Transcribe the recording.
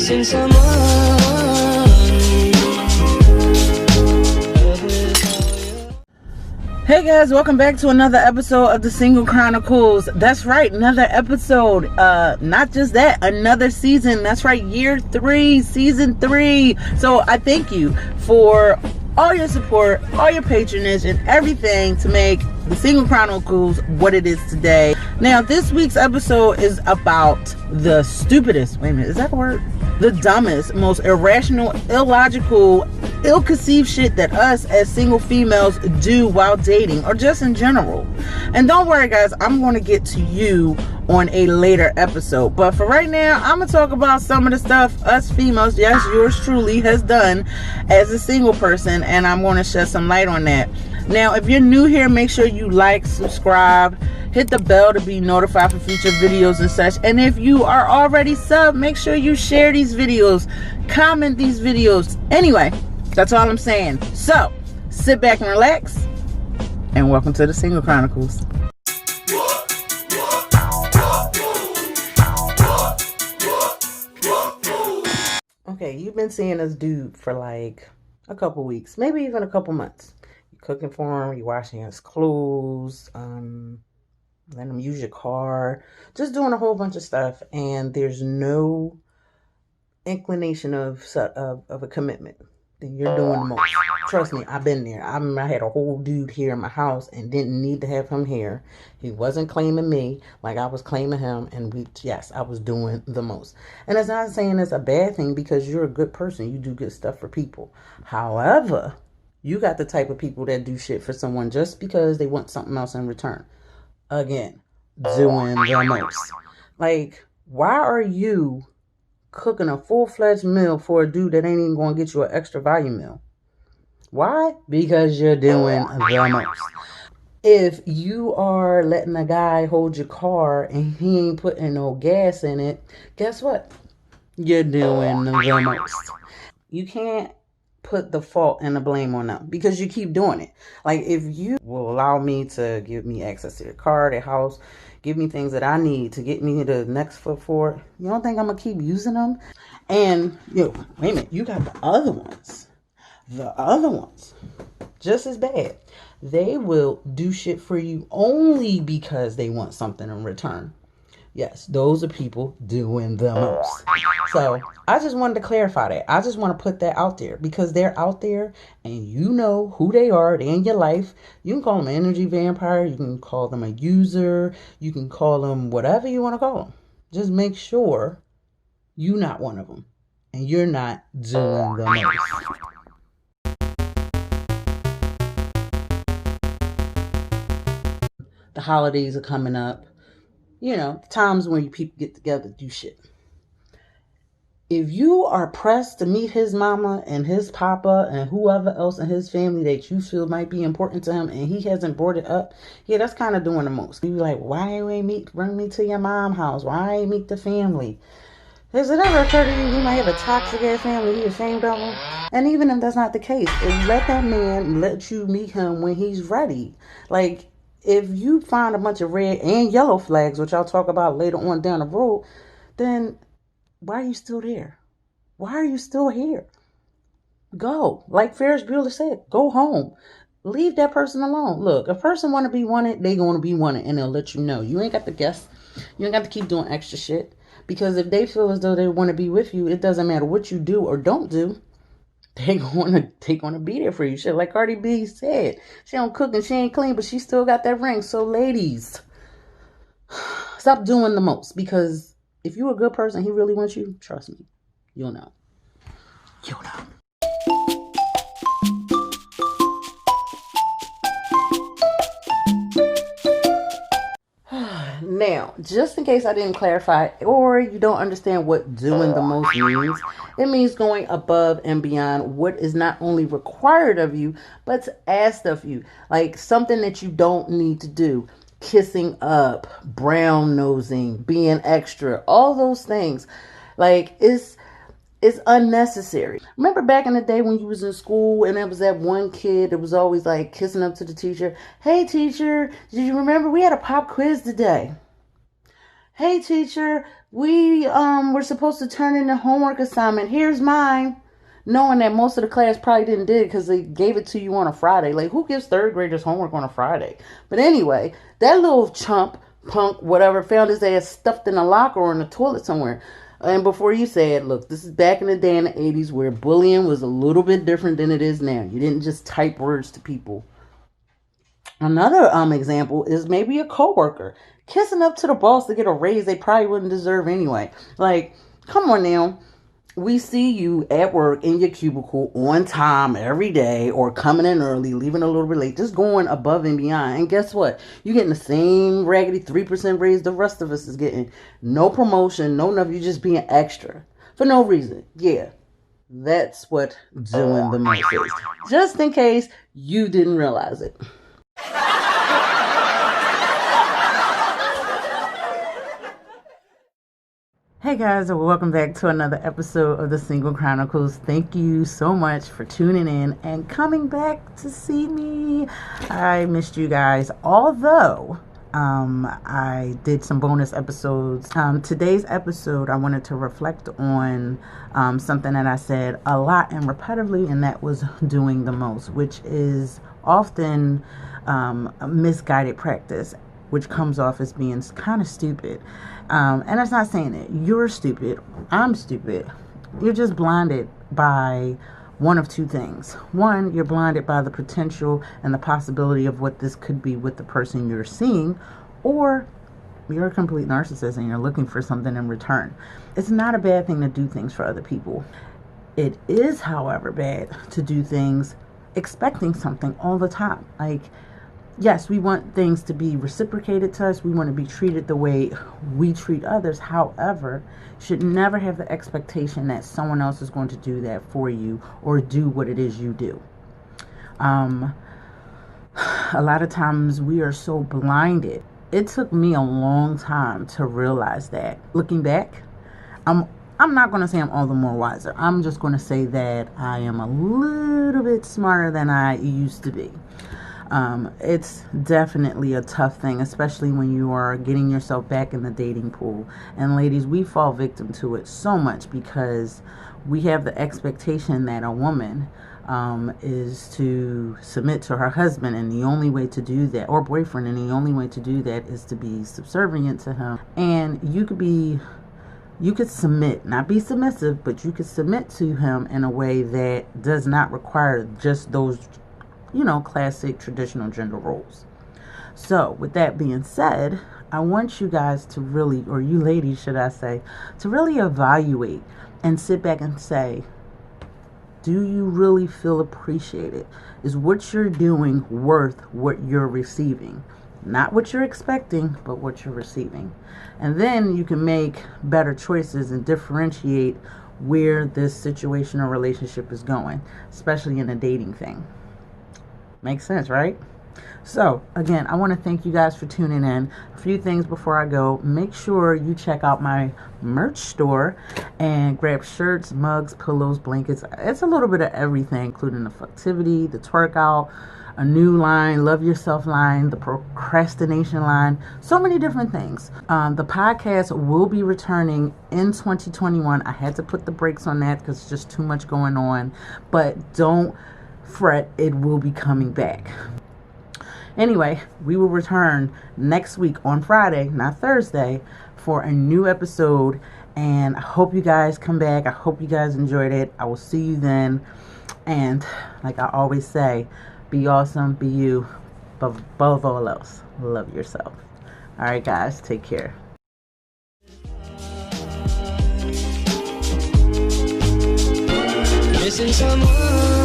missing someone. Hey guys, welcome back to another episode of the Single Chronicles. That's right, another episode. Not just that, another season. That's right, year 3, season 3. So I thank you for all your support, all your patronage, and everything to make the Single Chronicles what it is today. Now, this week's episode is about the stupidest, wait a minute, is that a word? The dumbest, most irrational, illogical, ill-conceived shit that us as single females do while dating or just in general. And don't worry guys, I'm going to get to you on a later episode, but for right now I'm going to talk about some of the stuff us females, yes, yours truly, has done as a single person, and I'm going to shed some light on that. Now, if you're new here, make sure you like, subscribe, hit the bell to be notified for future videos and such. And if you are already subbed, make sure you share these videos, comment these videos. Anyway, that's all I'm saying. So, sit back and relax, and welcome to the Single Chronicles. Okay, you've been seeing this dude for like a couple weeks, maybe even a couple months. You're cooking for him, you're washing his clothes, letting him use your car, just doing a whole bunch of stuff, and there's no inclination of a commitment. Then you're doing the most. Trust me, I've been there. I had a whole dude here in my house and didn't need to have him here. He wasn't claiming me like I was claiming him, and yes, I was doing the most. And it's not saying it's a bad thing, because you're a good person. You do good stuff for people. However, you got the type of people that do shit for someone just because they want something else in return. Again, doing the most. Like, why are you cooking a full-fledged meal for a dude that ain't even going to get you an extra value meal? Why? Because you're doing the most. If you are letting a guy hold your car and he ain't putting no gas in it, guess what? You're doing the most. You can't put the fault and the blame on them because you keep doing it. Like, if you will allow me to give me access to the car, the house, give me things that I need to get me the next foot forward, you don't think I'm gonna keep using them? And wait a minute, you got the other ones just as bad. They will do shit for you only because they want something in return. Yes, those are people doing the most. So I just wanted to clarify that. I just want to put that out there because they're out there and you know who they are. They're in your life. You can call them an energy vampire. You can call them a user. You can call them whatever you want to call them. Just make sure you're not one of them and you're not doing the most. The holidays are coming up. You know, times when you people get together to do shit. If you are pressed to meet his mama and his papa and whoever else in his family that you feel might be important to him and he hasn't brought it up, yeah, that's kind of doing the most. You be like, why ain't bring me to your mom's house? Why ain't meet the family? Has it ever occurred to you might have a toxic ass family, you ashamed of them? And even if that's not the case, let that man let you meet him when he's ready. Like, if you find a bunch of red and yellow flags, which I'll talk about later on down the road, then why are you still there? Why are you still here? Go. Like Ferris Bueller said, go home. Leave that person alone. Look, if a person want to be wanted, they going to be wanted, and they'll let you know. You ain't got to guess. You ain't got to keep doing extra shit. Because if they feel as though they want to be with you, it doesn't matter what you do or don't do. They gonna be there for you. Shit, like Cardi B said, she don't cook and she ain't clean, but she still got that ring. So ladies, stop doing the most, because if you're a good person, he really wants you, trust me, you'll know. You'll know. Now, just in case I didn't clarify or you don't understand what doing the most means, it means going above and beyond what is not only required of you, but asked of you. Like something that you don't need to do. Kissing up, brown nosing, being extra, all those things. Like, it's unnecessary. Remember back in the day when you was in school and there was that one kid that was always like kissing up to the teacher. Hey teacher, did you remember we had a pop quiz today? Hey teacher, we were supposed to turn in a homework assignment. Here's mine. Knowing that most of the class probably didn't did it because they gave it to you on a Friday. Like, who gives third graders homework on a Friday? But anyway, that little chump, punk, whatever, found his ass stuffed in a locker or in the toilet somewhere. And before you say it, look, this is back in the day in the 80s where bullying was a little bit different than it is now. You didn't just type words to people. Another example is maybe a coworker kissing up to the boss to get a raise they probably wouldn't deserve anyway. Like, come on now. We see you at work in your cubicle on time every day, or coming in early, leaving a little bit late, just going above and beyond. And guess what? You're getting the same raggedy 3% raise the rest of us is getting. No promotion, no nothing. You're just being extra for no reason. Yeah, that's what doing the most is. Just in case you didn't realize it. Hey guys, and welcome back to another episode of the Single Chronicles. Thank you so much for tuning in and coming back to see me. I missed you guys, although I did some bonus episodes. Today's episode, I wanted to reflect on something that I said a lot and repetitively, and that was doing the most, which is often a misguided practice, which comes off as being kind of stupid. And it's not saying that you're stupid, I'm stupid. You're just blinded by one of two things. One, you're blinded by the potential and the possibility of what this could be with the person you're seeing, or you're a complete narcissist and you're looking for something in return. It's not a bad thing to do things for other people. It is, however, bad to do things expecting something all the time. Like, yes, we want things to be reciprocated to us. We want to be treated the way we treat others. However, you should never have the expectation that someone else is going to do that for you or do what it is you do. A lot of times we are so blinded. It took me a long time to realize that. Looking back, I'm not going to say I'm all the more wiser. I'm just going to say that I am a little bit smarter than I used to be. It's definitely a tough thing, especially when you are getting yourself back in the dating pool. And ladies, we fall victim to it so much because we have the expectation that a woman is to submit to her husband, and the only way to do that, or boyfriend, and the only way to do that is to be subservient to him. And you could submit, not be submissive, but you could submit to him in a way that does not require just those classic traditional gender roles. So with that being said, I want you guys to really, or you ladies should I say, to really evaluate and sit back and say, do you really feel appreciated? Is what you're doing worth what you're receiving? Not what you're expecting, but what you're receiving. And then you can make better choices and differentiate where this situation or relationship is going, especially in a dating thing. Makes sense, right? So, again, I want to thank you guys for tuning in. A few things before I go. Make sure you check out my merch store and grab shirts, mugs, pillows, blankets. It's a little bit of everything, including the fucktivity, the twerk out, a new line, love yourself line, the procrastination line, so many different things. The podcast will be returning in 2021. I had to put the brakes on that because it's just too much going on, but don't fret, it will be coming back. Anyway, we will return next week on Friday, not Thursday, for a new episode, and I hope you guys come back. I hope you guys enjoyed it. I will see you then, and like I always say, be awesome, be you, but above all else, love yourself. All right, guys, take care. Missing someone.